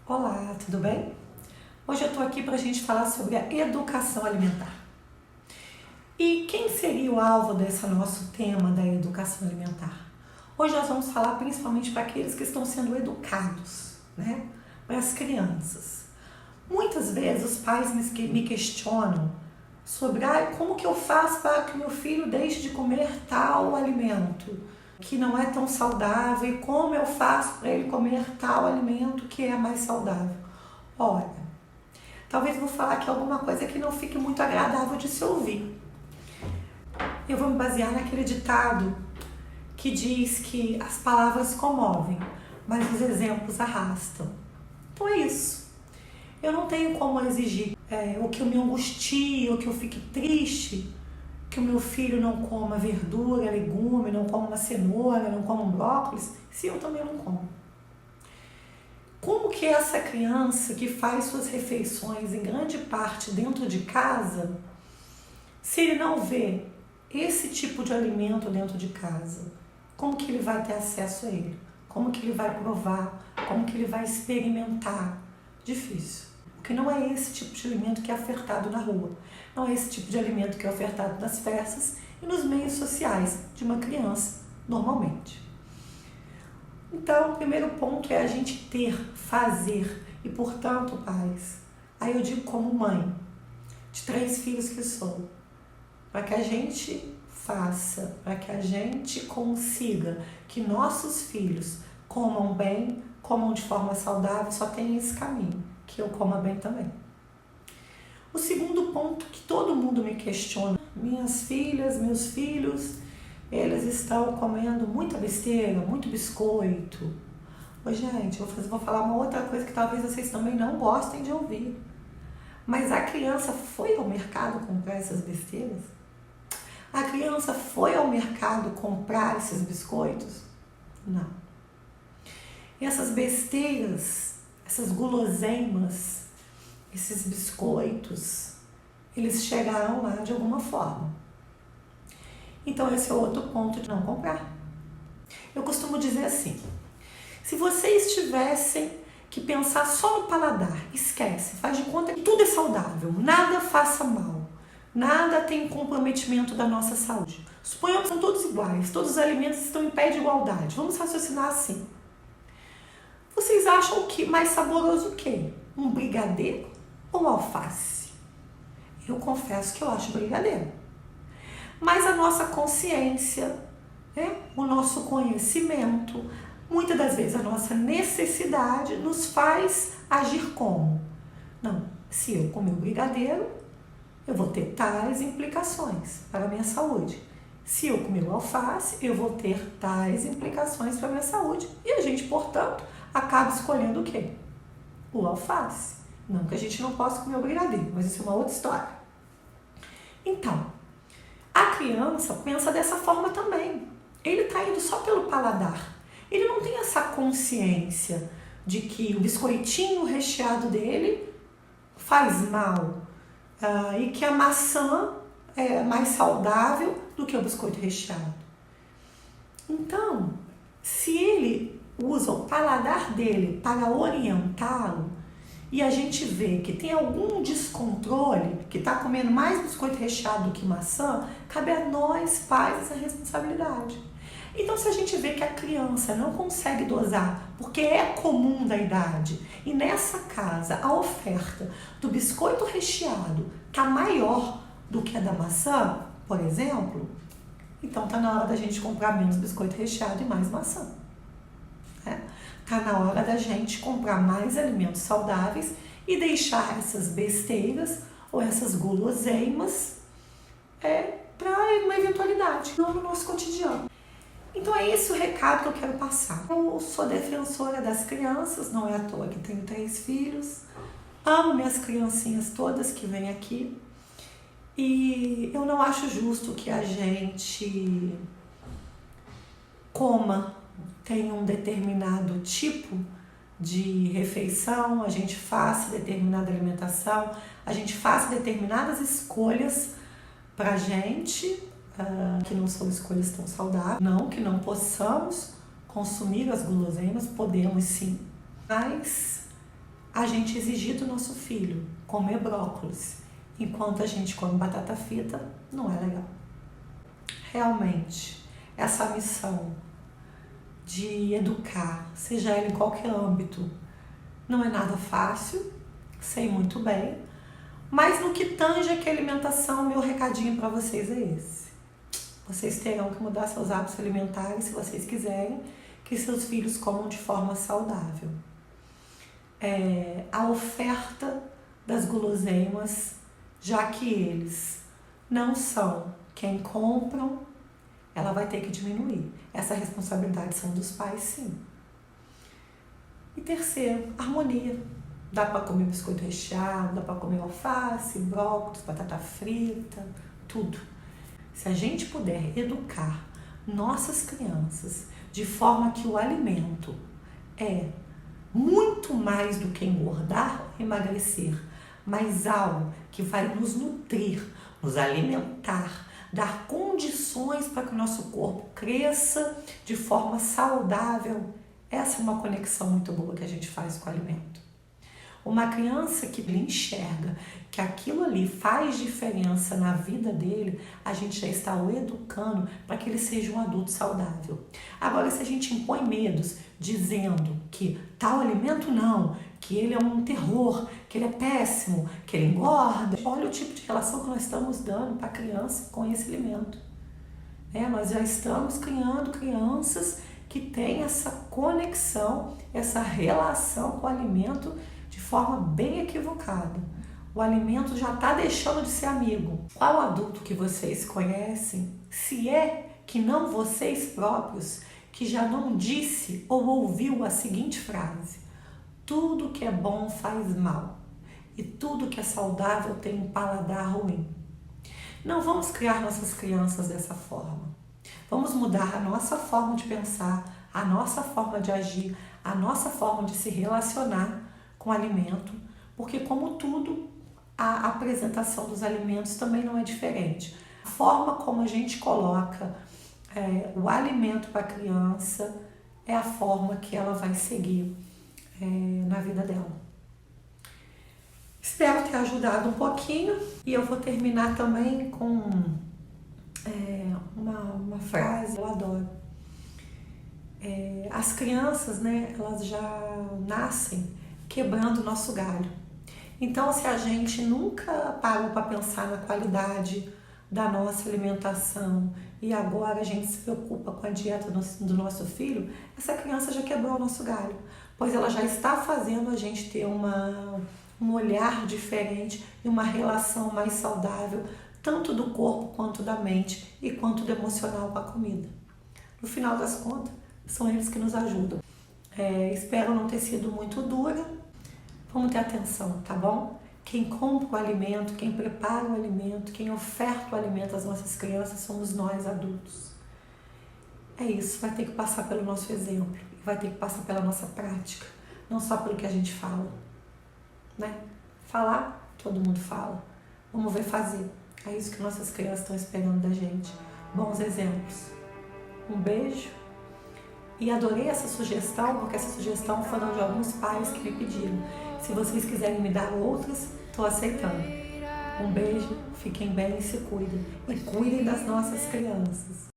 Olá, tudo bem? Hoje eu estou aqui para a gente falar sobre a educação alimentar. E quem seria o alvo desse nosso tema da educação alimentar? Hoje nós vamos falar principalmente para aqueles que estão sendo educados, né? Para as crianças. Muitas vezes os pais me questionam sobre como que eu faço para que meu filho deixe de comer tal alimento que não é tão saudável e como eu faço para ele comer tal alimento que é mais saudável. Olha, talvez eu vou falar aqui alguma coisa que não fique muito agradável de se ouvir. Eu vou me basear naquele ditado que diz que as palavras comovem, mas os exemplos arrastam. Então é isso. Eu não tenho como exigir o que eu me angustie, o que eu fique triste, que o meu filho não coma verdura, legume, não coma uma cenoura, não coma um brócolis, se eu também não como. Como que essa criança que faz suas refeições em grande parte dentro de casa, se ele não vê esse tipo de alimento dentro de casa, como que ele vai ter acesso a ele? Como que ele vai provar? Como que ele vai experimentar? Difícil. Porque não é esse tipo de alimento que é ofertado na rua. Não é esse tipo de alimento que é ofertado nas festas e nos meios sociais de uma criança, normalmente. Então, o primeiro ponto é a gente fazer e, portanto, pais, aí eu digo como mãe de 3 filhos que sou, para que a gente faça, para que a gente consiga que nossos filhos comam bem, comam de forma saudável, só tem esse caminho, que eu coma bem também. O segundo ponto que todo mundo me questiona, minhas filhas, meus filhos, eles estão comendo muita besteira, muito biscoito. Ô, gente, vou falar uma outra coisa que talvez vocês também não gostem de ouvir. Mas a criança foi ao mercado comprar essas besteiras? A criança foi ao mercado comprar esses biscoitos? Não. E essas besteiras, essas guloseimas, esses biscoitos, eles chegaram lá de alguma forma. Então esse é outro ponto de não comprar. Eu costumo dizer assim, se vocês tivessem que pensar só no paladar, esquece, faz de conta que tudo é saudável, nada faça mal, nada tem comprometimento da nossa saúde. Suponhamos que são todos iguais, todos os alimentos estão em pé de igualdade. Vamos raciocinar assim. Vocês acham que mais saboroso o quê? Um brigadeiro ou alface? Eu confesso que eu acho brigadeiro. Mas a nossa consciência, o nosso conhecimento, muitas das vezes a nossa necessidade nos faz agir como? Não, se eu comer o brigadeiro, eu vou ter tais implicações para a minha saúde. Se eu comer o alface, eu vou ter tais implicações para a minha saúde. E a gente, portanto, acaba escolhendo o quê? O alface. Não que a gente não possa comer o brigadeiro, mas isso é uma outra história. Então, a criança pensa dessa forma também. Ele está indo só pelo paladar. Ele não tem essa consciência de que o biscoitinho recheado dele faz mal e que a maçã é mais saudável do que o biscoito recheado. Então, se ele usa o paladar dele para orientá-lo e a gente vê que tem algum descontrole, que está comendo mais biscoito recheado do que maçã, cabe a nós, pais, essa responsabilidade. Então, se a gente vê que a criança não consegue dosar, porque é comum da idade, e nessa casa a oferta do biscoito recheado está maior do que a da maçã, por exemplo, então está na hora da gente comprar menos biscoito recheado e mais maçã. Está na hora da gente comprar mais alimentos saudáveis e deixar essas besteiras ou essas guloseimas para uma eventualidade, não no nosso cotidiano. Então é esse o recado que eu quero passar. Eu sou defensora das crianças, não é à toa que tenho 3 filhos, amo minhas criancinhas todas que vêm aqui e eu não acho justo que a gente tenha um determinado tipo de refeição, a gente faça determinada alimentação, a gente faça determinadas escolhas pra gente, que não são escolhas tão saudáveis. Não que não possamos consumir as guloseimas, podemos sim, mas a gente exigir do nosso filho comer brócolis enquanto a gente come batata frita não é legal. Realmente, essa missão de educar, seja ela em qualquer âmbito, não é nada fácil, sei muito bem, mas no que tange aqui a alimentação, meu recadinho para vocês é esse. Vocês terão que mudar seus hábitos alimentares se vocês quiserem que seus filhos comam de forma saudável. A oferta das guloseimas, já que eles não são quem compram, ela vai ter que diminuir. Essa responsabilidade são dos pais, sim. E terceiro, harmonia. Dá para comer biscoito recheado, dá para comer alface, brócolis, batata frita, tudo. Se a gente puder educar nossas crianças de forma que o alimento é muito mais do que engordar ou emagrecer, mas algo que vai nos nutrir, nos alimentar, dar condições para que o nosso corpo cresça de forma saudável. Essa é uma conexão muito boa que a gente faz com o alimento. Uma criança que enxerga que aquilo ali faz diferença na vida dele, a gente já está o educando para que ele seja um adulto saudável. Agora, se a gente impõe medos dizendo que tal alimento não, que ele é um terror, que ele é péssimo, que ele engorda, olha o tipo de relação que nós estamos dando para a criança com esse alimento. Nós já estamos criando crianças que têm essa conexão, essa relação com o alimento de forma bem equivocada. O alimento já está deixando de ser amigo. Qual adulto que vocês conhecem, se é que não vocês próprios, que já não disse ou ouviu a seguinte frase: tudo que é bom faz mal e tudo que é saudável tem um paladar ruim. Não vamos criar nossas crianças dessa forma. Vamos mudar a nossa forma de pensar, a nossa forma de agir, a nossa forma de se relacionar com o alimento, porque como tudo, a apresentação dos alimentos também não é diferente. A forma como a gente coloca o alimento para a criança é a forma que ela vai seguir na vida dela. Espero ter ajudado um pouquinho e eu vou terminar também com uma frase que eu adoro. As crianças, elas já nascem quebrando o nosso galho. Então, se a gente nunca parou para pensar na qualidade da nossa alimentação e agora a gente se preocupa com a dieta do nosso filho, essa criança já quebrou o nosso galho, pois ela já está fazendo a gente ter um olhar diferente e uma relação mais saudável, tanto do corpo quanto da mente e quanto do emocional com a comida. No final das contas, são eles que nos ajudam. Espero não ter sido muito dura. Vamos ter atenção, tá bom? Quem compra o alimento, quem prepara o alimento, quem oferta o alimento às nossas crianças somos nós, adultos. É isso, vai ter que passar pelo nosso exemplo, vai ter que passar pela nossa prática, não só pelo que a gente fala, Falar, todo mundo fala. Vamos ver fazer. É isso que nossas crianças estão esperando da gente. Bons exemplos. Um beijo. E adorei essa sugestão, porque essa sugestão foram de alguns pais que me pediram. Se vocês quiserem me dar outras, estou aceitando. Um beijo, fiquem bem e se cuidem. E cuidem das nossas crianças.